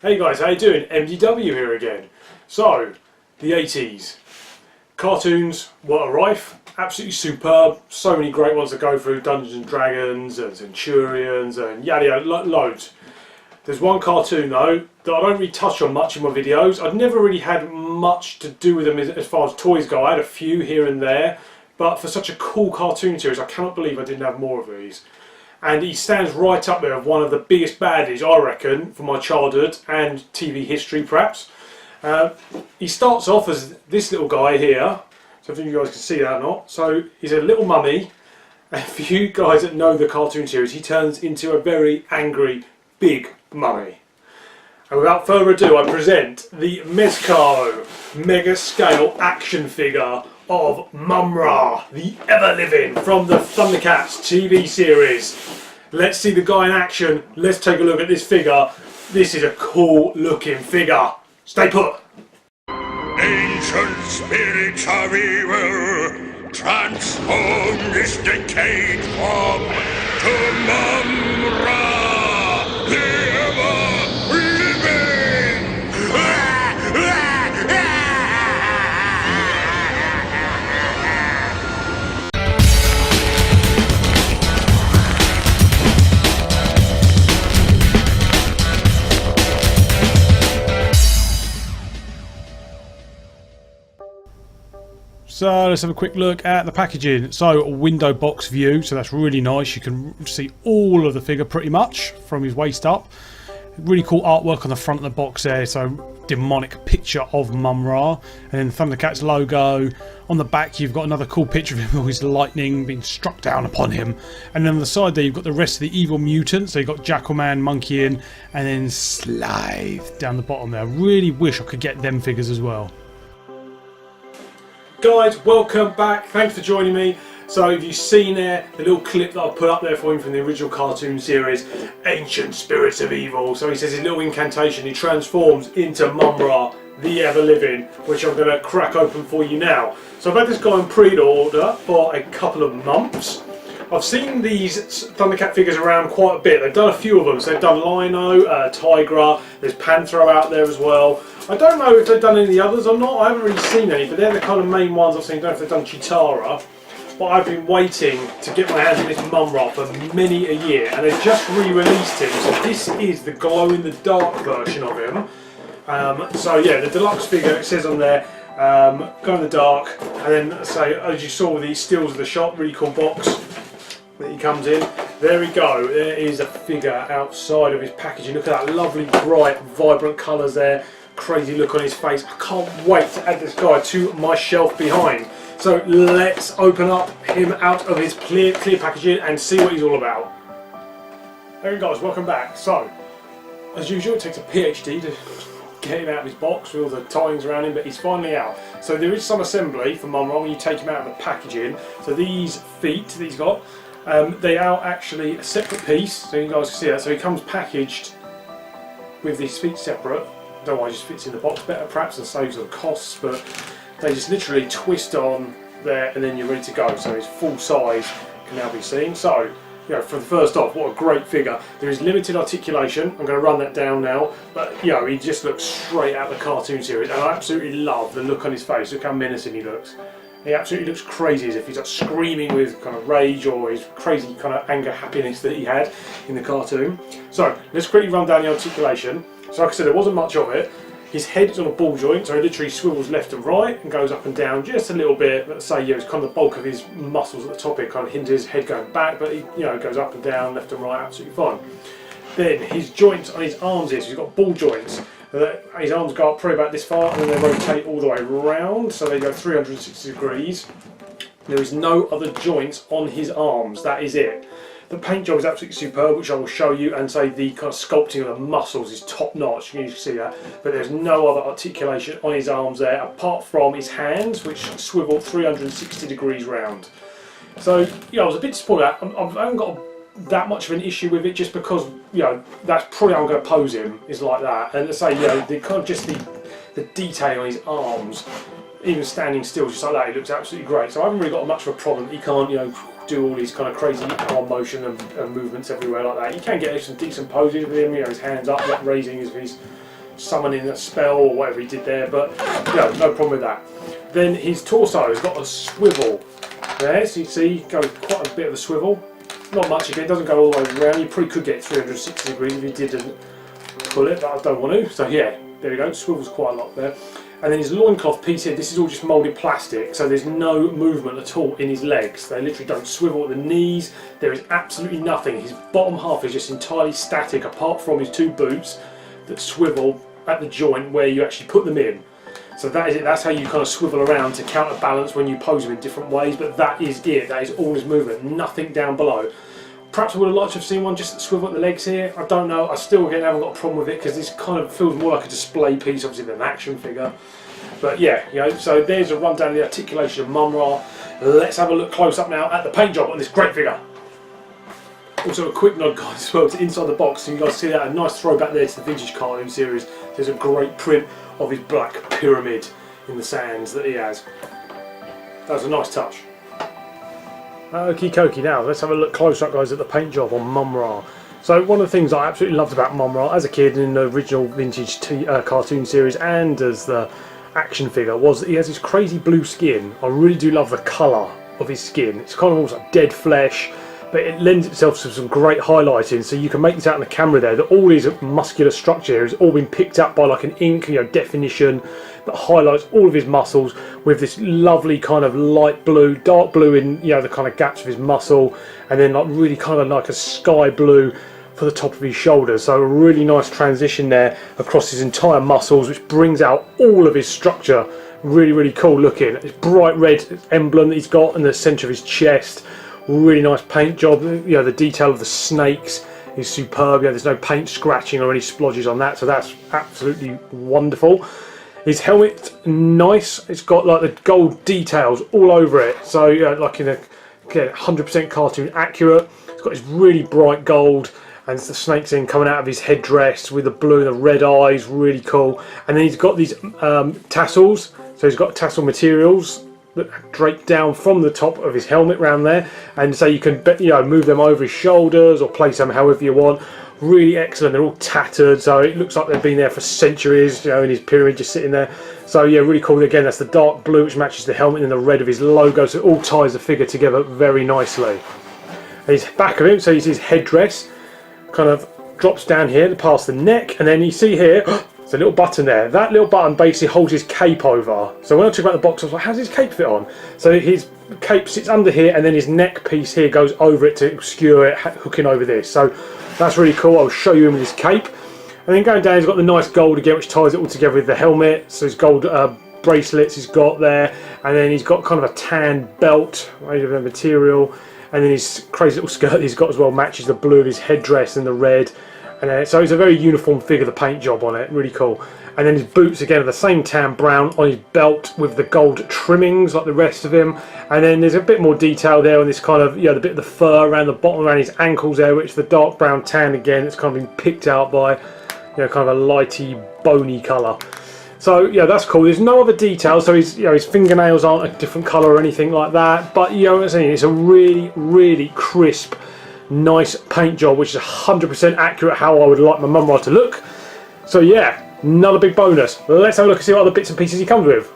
Hey guys, how you doing? MDW here again. So, the 80s. Cartoons were rife, absolutely superb, so many great ones to go through, Dungeons and Dragons and Centurions and yada yada, loads. There's one cartoon though, that I don't really touch on much in my videos. I've never really had much to do with them as far as toys go. I had a few here and there, but for such a cool cartoon series, I cannot believe I didn't have more of these. And he stands right up there of one of the biggest baddies, I reckon, for my childhood and TV history perhaps. He starts off as this little guy here, so I think you guys can see that or not. So he's a little mummy, and for you guys that know the cartoon series, he turns into a very angry, big mummy. And without further ado, I present the Mezco mega scale action figure of Mumm Ra, the ever-living, from the Thundercats TV series. Let's see the guy in action. Let's take a look at this figure. This is a cool looking figure. Stay put. Ancient spirits of evil, transform this decayed form to Mumm Ra, the ever-living! So let's have a quick look at the packaging. So a window box view, so that's really nice. You can see all of the figure pretty much from his waist up. Really cool artwork on the front of the box there, so demonic picture of Mumm Ra. And then the Thundercats logo. On the back you've got another cool picture of him with his lightning being struck down upon him. And then on the side there you've got the rest of the evil mutants. So you've got Jackalman, Monkey In, and then Slave down the bottom there. I really wish I could get them figures as well. Guys, welcome back. Thanks for joining me. So if you've seen there, the little clip that I put up there for him from the original cartoon series, Ancient Spirits of Evil. So he says his little incantation, he transforms into Mumm Ra, the ever-living, which I'm going to crack open for you now. So I've had this guy on pre-order for a couple of months. I've seen these Thundercat figures around quite a bit. They've done a few of them. So they've done Lino, Tigra, there's Panthro out there as well. I don't know if they've done any of the others or not. I haven't really seen any, but they're the kind of main ones I've seen. I don't know if they've done Chitara. But I've been waiting to get my hands on this Mumm Ra for many a year. And they've just re-released him. So this is the glow-in-the-dark version of him. So yeah, the deluxe figure, it says on there, glow in the dark. And then, so as you saw with these stills of the shop, really cool box that he comes in. There we go. There is a figure outside of his packaging. Look at that lovely, bright, vibrant colours there. Crazy look on his face. I can't wait to add this guy to my shelf behind. So let's open up him out of his clear packaging and see what he's all about. There we go, guys, welcome back. So, as usual, it takes a PhD to get him out of his box with all the tie-ins around him, but he's finally out. So there is some assembly for Mumm Ra when you take him out of the packaging. So these feet that he's got, they are actually a separate piece, so you guys can see that. So he comes packaged with these feet separate. I don't know why it just fits in the box better perhaps and saves on costs, but they just literally twist on there and then you're ready to go. So his full size can now be seen. So, you know, for the first off, what a great figure. There is limited articulation. I'm going to run that down now, but you know, he just looks straight out of the cartoon series, and I absolutely love the look on his face. Look how menacing he looks. He absolutely looks crazy, as if he's like screaming with kind of rage or his crazy kind of anger happiness that he had in the cartoon. So let's quickly run down the articulation. So like I said, there wasn't much of it. His head is on a ball joint, so he literally swivels left and right and goes up and down just a little bit. Let's say, yeah, it's kind of the bulk of his muscles at the top here kind of hinders his head going back, but he, you know, goes up and down, left and right, absolutely fine. Then his joints on his arms here, so he's got ball joints. His arms go up probably about this far and then they rotate all the way around, so they go 360 degrees. There is no other joints on his arms, that is it. The paint job is absolutely superb, which I will show you, and say the kind of sculpting of the muscles is top notch, you can see that. But there's no other articulation on his arms there, apart from his hands, which swivel 360 degrees round. So, you know, I was a bit disappointed. I haven't got that much of an issue with it, just because, you know, that's probably how I'm going to pose him, is like that. And to say, you know, the kind of just the detail on his arms, even standing still just like that, he looks absolutely great. So I haven't really got much of a problem. He can't, you know, do all these kind of crazy arm motion and movements everywhere like that. You can get some decent poses with him, you know, his hands up, raising his summoning a spell or whatever he did there, but no problem with that. Then his torso has got a swivel there, so you see, goes quite a bit of a swivel. Not much again, it doesn't go all the way around. You probably could get 360 degrees if you didn't pull it, but I don't want to. So yeah, there we go, swivels quite a lot there. And then his loincloth piece here, this is all just moulded plastic, so there's no movement at all in his legs. They literally don't swivel at the knees, there is absolutely nothing. His bottom half is just entirely static, apart from his two boots that swivel at the joint where you actually put them in. So that is it, that's how you kind of swivel around to counterbalance when you pose them in different ways, but that is it, that is all his movement, nothing down below. Perhaps I would have liked to have seen one just swivel at the legs here, I don't know, I still again haven't got a problem with it because this kind of feels more like a display piece, obviously than an action figure. But yeah, you know, so there's a rundown of the articulation of Mumm Ra. Let's have a look close up now at the paint job on this great figure. Also a quick nod, guys, as well to inside the box, and you guys see that, a nice throwback there to the vintage cartoon series. There's a great print of his black pyramid in the sands that he has. That was a nice touch. Okie dokie, now let's have a look close up, guys, at the paint job on Mumm Ra. So one of the things I absolutely loved about Mumm Ra as a kid in the original vintage cartoon series and as the action figure was that he has this crazy blue skin. I really do love the colour of his skin. It's kind of almost like dead flesh, but it lends itself to some great highlighting, so you can make this out on the camera there that all his muscular structure has all been picked up by like an ink, you know, definition that highlights all of his muscles with this lovely kind of light blue, dark blue in, you know, the kind of gaps of his muscle, and then like really kind of like a sky blue for the top of his shoulders. So a really nice transition there across his entire muscles, which brings out all of his structure. Really cool looking. This bright red emblem that he's got in the centre of his chest. Really nice paint job. You know, the detail of the snakes is superb. Yeah, there's no paint scratching or any splodges on that, so that's absolutely wonderful. His helmet, nice. It's got like the gold details all over it. So yeah, like in a 100% cartoon accurate. It's got his really bright gold, and the snakes in coming out of his headdress with the blue and the red eyes, really cool. And then he's got these tassels, so he's got tassel materials that drape down from the top of his helmet round there, and so you can, you know, move them over his shoulders or place them however you want. Really excellent. They're all tattered, so it looks like they've been there for centuries, you know, in his pyramid just sitting there. So yeah, really cool. Again, that's the dark blue which matches the helmet and the red of his logo, so it all ties the figure together very nicely. And his back of him, so you see his headdress kind of drops down here past the neck, and then you see here there's a little button there. That little button basically holds his cape over. So when I took out the box, I was like, how does his cape fit on? So his cape sits under here, and then his neck piece here goes over it to obscure it, hooking over this. So that's really cool. I'll show you him with his cape. And then going down, he's got the nice gold again, which ties it all together with the helmet. So his gold bracelets he's got there, and then he's got kind of a tan belt made of a material. And then his crazy little skirt he's got as well matches the blue of his headdress and the red. And then, so it's a very uniform figure, the paint job on it, really cool. And then his boots again are the same tan brown on his belt with the gold trimmings like the rest of him. And then there's a bit more detail there on this kind of, you know, the bit of the fur around the bottom around his ankles there, which the dark brown tan again, it's kind of been picked out by, you know, kind of a lighty, bony colour. So yeah, that's cool. There's no other details, so his, you know, his fingernails aren't a different colour or anything like that. But you know what I'm saying, it's a really crisp, nice paint job, which is 100% accurate how I would like my Mumm Ra to look. So yeah, another big bonus. Let's have a look and see what other bits and pieces he comes with.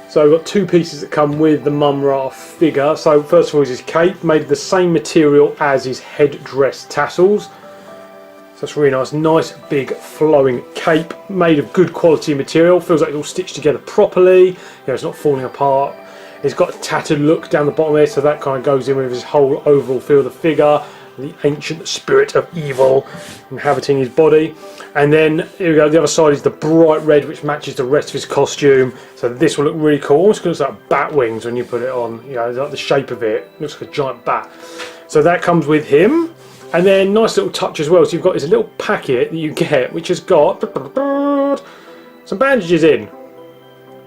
So we've got two pieces that come with the Mumm Ra figure. So first of all is his cape, made of the same material as his headdress tassels. So that's really nice, nice big flowing cape, made of good quality material. Feels like it's all stitched together properly. You know, it's not falling apart. It's got a tattered look down the bottom there, so that kind of goes in with his whole overall feel of the figure. The ancient spirit of evil inhabiting his body. And then here we go, the other side is the bright red, which matches the rest of his costume. So this will look really cool. Almost looks like bat wings when you put it on. You know, like the shape of it looks like a giant bat. So that comes with him. And then nice little touch as well, so you've got this little packet that you get which has got some bandages in.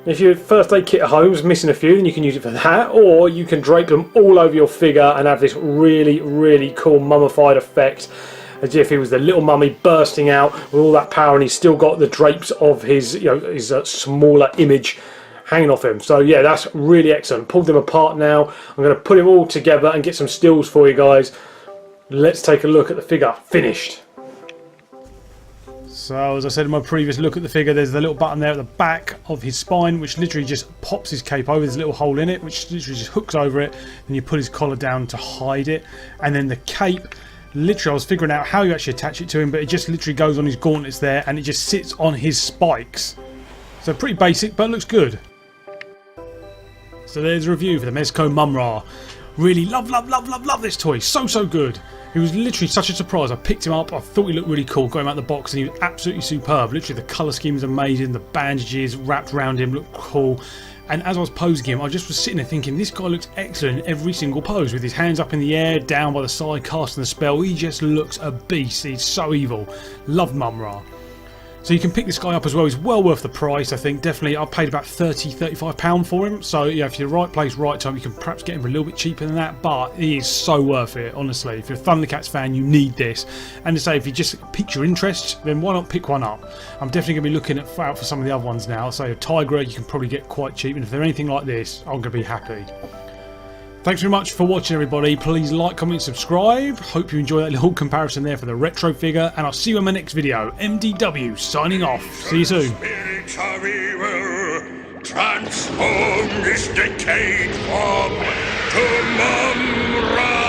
If your first aid kit at home is missing a few, then you can use it for that, or you can drape them all over your figure and have this really cool mummified effect, as if he was the little mummy bursting out with all that power, and he's still got the drapes of his, you know, his smaller image hanging off him. So yeah, that's really excellent. Pulled them apart now. I'm going to put them all together and get some stills for you guys. Let's take a look at the figure finished. So as I said in my previous look at the figure, there's the little button there at the back of his spine which literally just pops his cape over. There's a little hole in it which literally just hooks over it, and you put his collar down to hide it. And then the cape, literally I was figuring out how you actually attach it to him, but it just literally goes on his gauntlets there and it just sits on his spikes. So pretty basic, but looks good. So there's a review for the Mezco Mumm Ra. Really love this toy. So good. It was literally such a surprise. I picked him up, I thought he looked really cool, got him out of the box, and he was absolutely superb. Literally the colour scheme was amazing, the bandages wrapped around him looked cool. And as I was posing him, I just was sitting there thinking, this guy looks excellent in every single pose, with his hands up in the air, down by the side, casting the spell. He just looks a beast. He's so evil. Love Mumm Ra. So you can pick this guy up as well. He's well worth the price, I think. Definitely, I paid about £30–35 for him. So yeah, if you're right place, right time, you can perhaps get him for a little bit cheaper than that. But he is so worth it, honestly. If you're a Thundercats fan, you need this. And to say, if you just piqued your interest, then why not pick one up? I'm definitely going to be looking out for some of the other ones now. So a Tigra, you can probably get quite cheap. And if they're anything like this, I'm going to be happy. Thanks very much for watching, everybody. Please like, comment, subscribe. Hope you enjoy that little comparison there for the retro figure, and I'll see you in my next video. MDW signing off. See you soon. Spirits of evil, transform this decayed form to Mumm Ra.